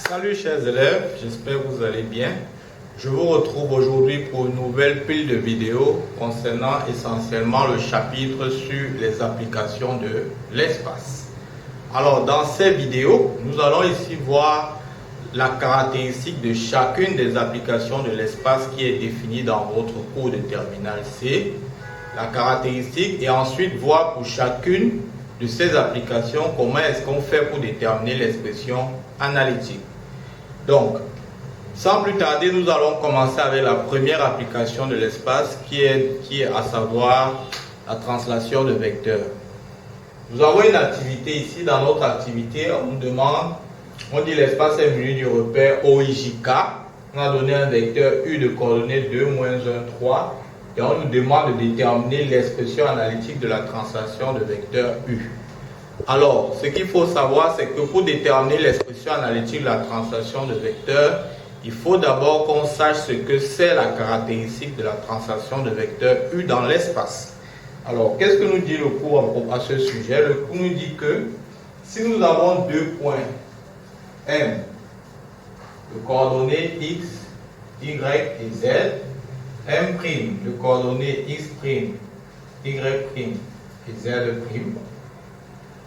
Salut chers élèves, j'espère que vous allez bien. Je vous retrouve aujourd'hui pour une nouvelle pile de vidéos concernant essentiellement le chapitre sur les applications de l'espace. Alors dans ces vidéos, nous allons ici voir la caractéristique de chacune des applications de l'espace qui est définie dans votre cours de terminale C. La caractéristique et ensuite voir pour chacune de ces applications comment est-ce qu'on fait pour déterminer l'expression analytique. Donc, sans plus tarder, nous allons commencer avec la première application de l'espace qui est à savoir la translation de vecteurs. Nous avons une activité ici. Dans notre activité, on nous demande, on dit l'espace est muni du repère OIJK. On a donné un vecteur U de coordonnées 2, -1, 3 et on nous demande de déterminer l'expression analytique de la translation de vecteur U. Alors, ce qu'il faut savoir, c'est que pour déterminer l'expression analytique de la translation de vecteur, il faut d'abord qu'on sache ce que c'est la caractéristique de la translation de vecteur U dans l'espace. Alors, qu'est-ce que nous dit le cours à ce sujet? Le cours nous dit que si nous avons deux points M, de coordonnées X, Y et Z, M', de coordonnées X', Y' et Z',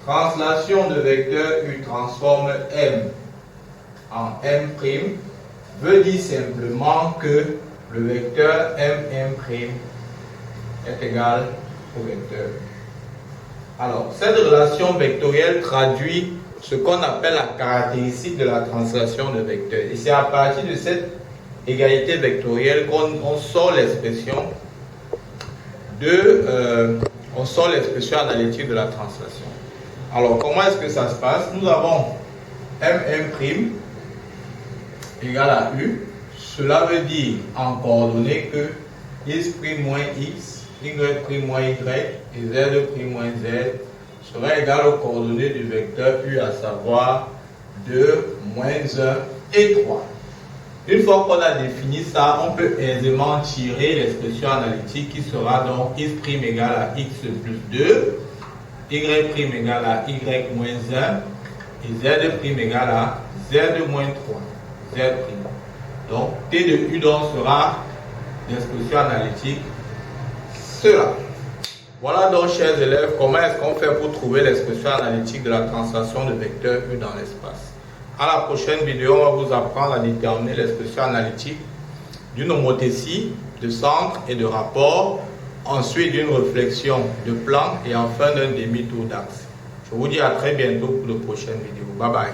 translation de vecteur U transforme M en M' veut dire simplement que le vecteur M' est égal au vecteur U. Alors, cette relation vectorielle traduit ce qu'on appelle la caractéristique de la translation de vecteur. Et c'est à partir de cette égalité vectorielle qu'on sort l'expression analytique de la translation. Alors, comment est-ce que ça se passe? Nous avons M' égale à U. Cela veut dire en coordonnées que X' moins X, Y' moins Y et Z' moins Z sera égal aux coordonnées du vecteur U, à savoir 2, -1 et 3. Une fois qu'on a défini ça, on peut aisément tirer l'expression analytique qui sera donc X' égale à X plus 2, Y' égale à Y moins 1 et Z' égale à Z moins 3. Z'. Donc T de U donc sera l'expression analytique cela. Voilà donc chers élèves comment est-ce qu'on fait pour trouver l'expression analytique de la translation de vecteur U dans l'espace. À la prochaine vidéo, on va vous apprendre à déterminer l'expression analytique d'une homothétie, de centre et de rapport, ensuite d'une réflexion de plan et enfin d'un demi-tour d'axe. Je vous dis à très bientôt pour de prochaines vidéos. Bye bye.